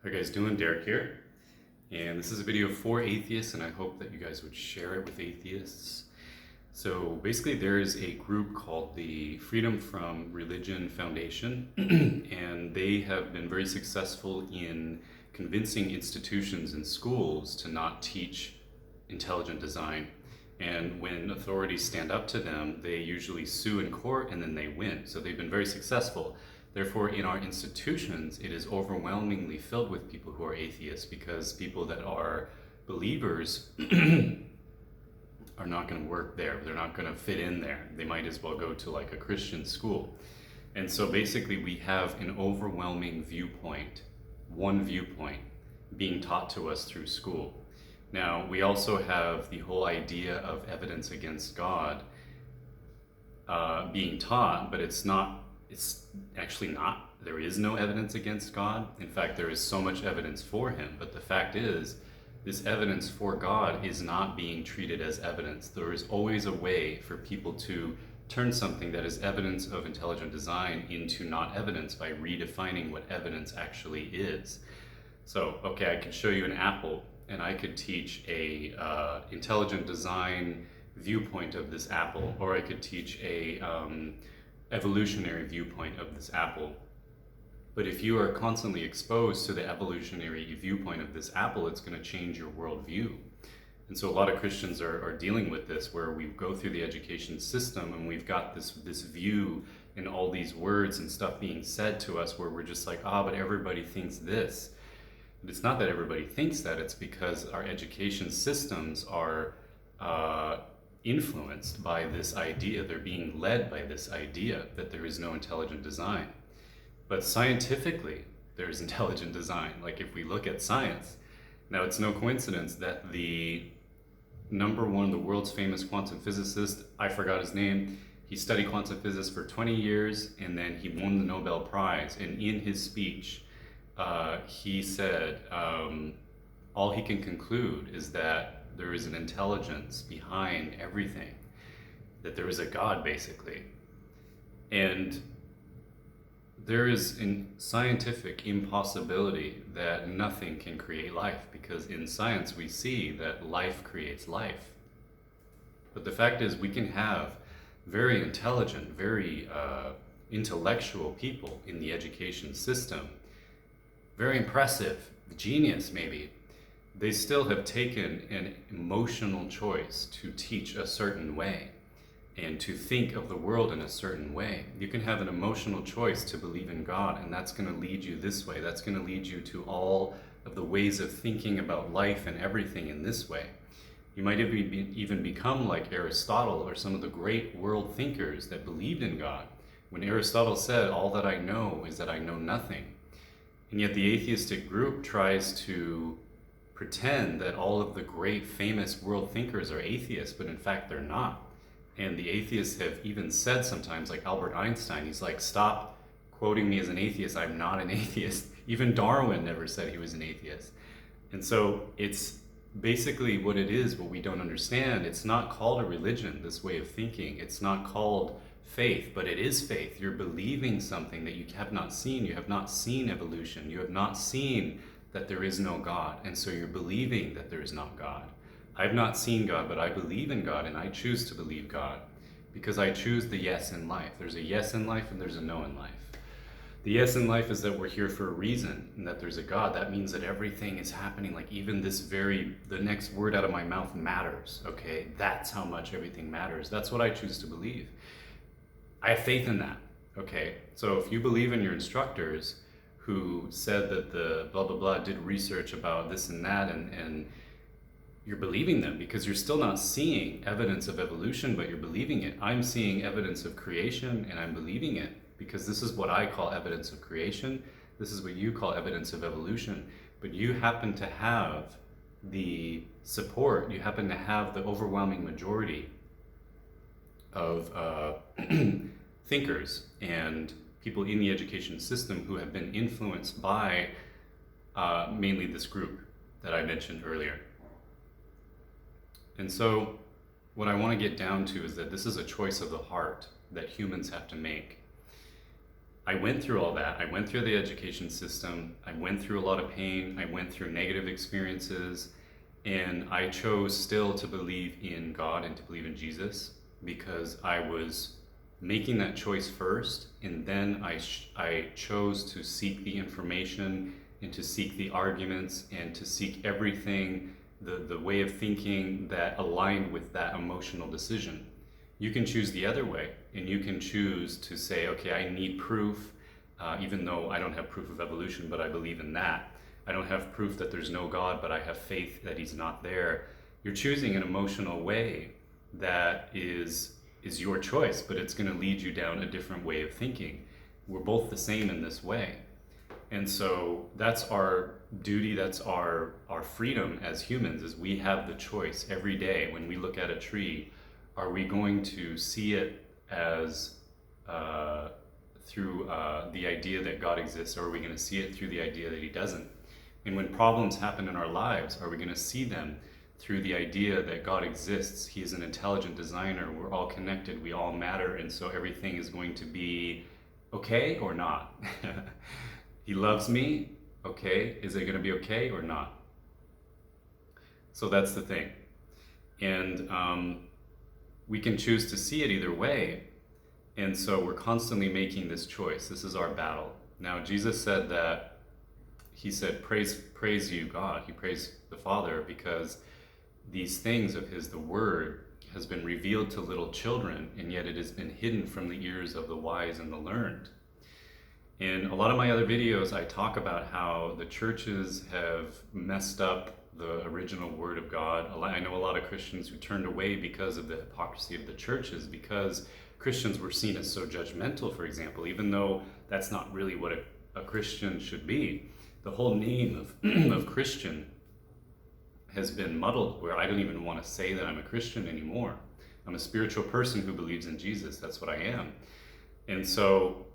How you guys doing? Derek here. And this is a video for atheists, and I hope that you guys would share it with atheists. So basically there is a group called the Freedom from Religion Foundation, and they have been very successful in convincing institutions and schools to not teach intelligent design. And when authorities stand up to them, they usually sue in court and then they win. So they've been very successful. Therefore, in our institutions, it is overwhelmingly filled with people who are atheists, because people that are believers are not going to work there. They're not going to fit in there. They might as well go to like a Christian school. And so basically we have an overwhelming viewpoint, one viewpoint, being taught to us through school. Now, we also have the whole idea of evidence against God being taught, but it's actually not. There is no evidence against God. In fact, there is so much evidence for him. But the fact is, this evidence for God is not being treated as evidence. There is always a way for people to turn something that is evidence of intelligent design into not evidence by redefining what evidence actually is. So, okay, I could show you an apple, and I could teach a intelligent design viewpoint of this apple, or I could teach a evolutionary viewpoint of this apple. But if you are constantly exposed to the evolutionary viewpoint of this apple, it's going to change your worldview. And so a lot of Christians are dealing with this, where we go through the education system and we've got this view and all these words and stuff being said to us where we're just like, but everybody thinks this. But it's not that everybody thinks that, it's because our education systems are influenced by this idea. They're being led by this idea that there is no intelligent design. But scientifically, there is intelligent design. Like if we look at science, now it's no coincidence that the the world's famous quantum physicist, I forgot his name, he studied quantum physics for 20 years and then he won the Nobel Prize. And in his speech, he said, all he can conclude is that there is an intelligence behind everything, that there is a God, basically. And there is a scientific impossibility that nothing can create life, because in science we see that life creates life. But the fact is, we can have very intelligent, very intellectual people in the education system, very impressive, genius maybe. They still have taken an emotional choice to teach a certain way and to think of the world in a certain way. You can have an emotional choice to believe in God, and that's going to lead you this way. That's going to lead you to all of the ways of thinking about life and everything in this way. You might even become like Aristotle or some of the great world thinkers that believed in God. When Aristotle said, "All that I know is that I know nothing." And yet the atheistic group tries to pretend that all of the great famous world thinkers are atheists, but in fact they're not. And the atheists have even said sometimes, like Albert Einstein, he's like, "Stop quoting me as an atheist, I'm not an atheist." Even Darwin never said he was an atheist. And so it's basically what it is, what we don't understand. It's not called a religion, this way of thinking. It's not called faith, but it is faith. You're believing something that you have not seen. You have not seen evolution. You have not seen that there is no God, and so you're believing that there is not God. I've not seen God, but I believe in God, and I choose to believe God because I choose the yes in life. There's a yes in life and there's a no in life. The yes in life is that we're here for a reason and that there's a God. That means that everything is happening, like even the next word out of my mouth matters, okay? That's how much everything matters. That's what I choose to believe. I have faith in that, okay? So if you believe in your instructors who said that the blah, blah, blah did research about this and that, and you're believing them because you're still not seeing evidence of evolution, but you're believing it. I'm seeing evidence of creation and I'm believing it because this is what I call evidence of creation. This is what you call evidence of evolution. But you happen to have the support, you happen to have the overwhelming majority of thinkers and people in the education system who have been influenced by mainly this group that I mentioned earlier. And so what I want to get down to is that this is a choice of the heart that humans have to make. I went through all that. I went through the education system. I went through a lot of pain. I went through negative experiences. And I chose still to believe in God and to believe in Jesus because I was making that choice first. And then I chose to seek the information and to seek the arguments and to seek everything, the way of thinking that aligned with that emotional decision. You can choose the other way, and you can choose to say, okay, I need proof, even though I don't have proof of evolution, but I believe in that. I don't have proof that there's no God, but I have faith that he's not there. You're choosing an emotional way that is your choice, but it's going to lead you down a different way of thinking. We're both the same in this way. And so that's our duty, that's our freedom as humans, is we have the choice every day when we look at a tree. Are we going to see it as through the idea that God exists, or are we going to see it through the idea that he doesn't? And when problems happen in our lives, are we going to see them through the idea that God exists? He is an intelligent designer. We're all connected. We all matter. And so everything is going to be okay or not. He loves me. Okay. Is it going to be okay or not? So that's the thing. And we can choose to see it either way. And so we're constantly making this choice. This is our battle. Now, Jesus said that he said, praise you, God. He praised the Father because these things of his, the word, has been revealed to little children, and yet it has been hidden from the ears of the wise and the learned. In a lot of my other videos, I talk about how the churches have messed up the original word of God. I know a lot of Christians who turned away because of the hypocrisy of the churches, because Christians were seen as so judgmental, for example, even though that's not really what a Christian should be. The whole name of Christian has been muddled, where I don't even want to say that I'm a Christian anymore. I'm a spiritual person who believes in Jesus. That's what I am. And so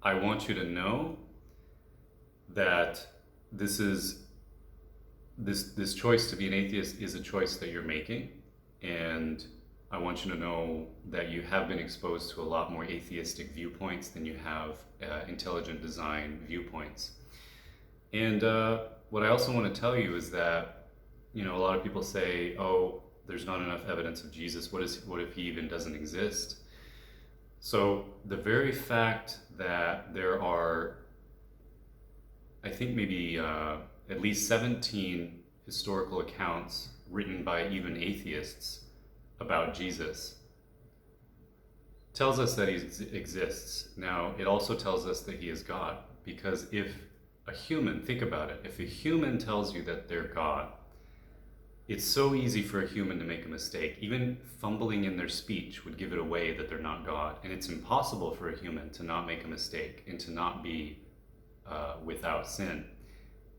I want you to know that this choice to be an atheist is a choice that you're making. And I want you to know that you have been exposed to a lot more atheistic viewpoints than you have intelligent design viewpoints. And what I also want to tell you is that, a lot of people say, oh, there's not enough evidence of Jesus. What if he even doesn't exist? So the very fact that there are, I think maybe at least 17 historical accounts written by even atheists about Jesus tells us that he exists. Now, it also tells us that he is God, because if a human, think about it, if a human tells you that they're God, it's so easy for a human to make a mistake. Even fumbling in their speech would give it away that they're not God. And it's impossible for a human to not make a mistake and to not be without sin.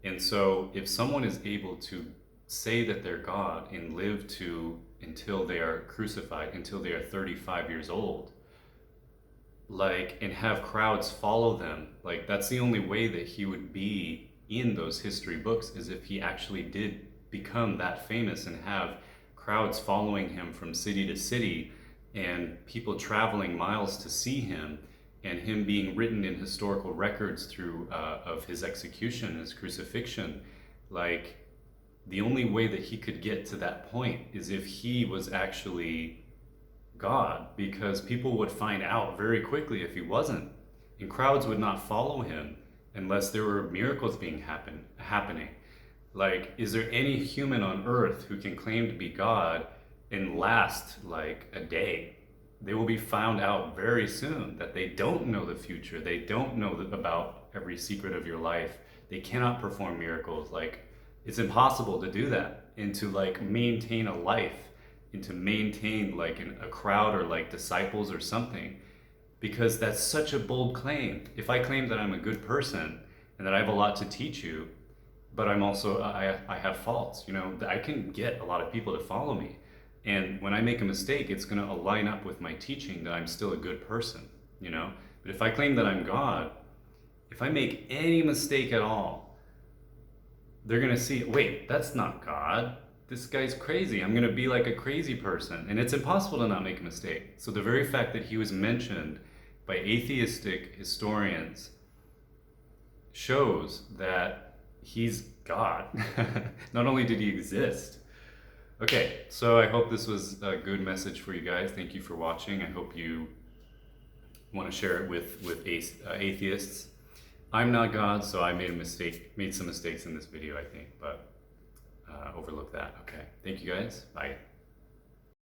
And so if someone is able to say that they're God and live until they are crucified, until they are 35 years old, and have crowds follow them, that's the only way that he would be in those history books, is if he actually did become that famous and have crowds following him from city to city and people traveling miles to see him, and him being written in historical records through of his execution, his crucifixion. The only way that he could get to that point is if he was actually God, because people would find out very quickly if he wasn't, and crowds would not follow him unless there were miracles being happening. Is there any human on earth who can claim to be God and last a day? They will be found out very soon that they don't know the future. They don't know about every secret of your life. They cannot perform miracles. It's impossible to do that, and to maintain a life, and to maintain a crowd or disciples or something, because that's such a bold claim. If I claim that I'm a good person and that I have a lot to teach you, but I'm also, I have faults, I can get a lot of people to follow me. And when I make a mistake, it's going to align up with my teaching that I'm still a good person, But if I claim that I'm God, if I make any mistake at all, they're going to see, wait, that's not God. This guy's crazy. I'm going to be like a crazy person. And it's impossible to not make a mistake. So the very fact that he was mentioned by atheistic historians shows that he's God. Not only did he exist. Okay, so I hope this was a good message for you guys. Thank you for watching. I hope you want to share it with atheists. I'm not God, so I made some mistakes in this video, I think, but overlook that. Okay, thank you guys. Bye.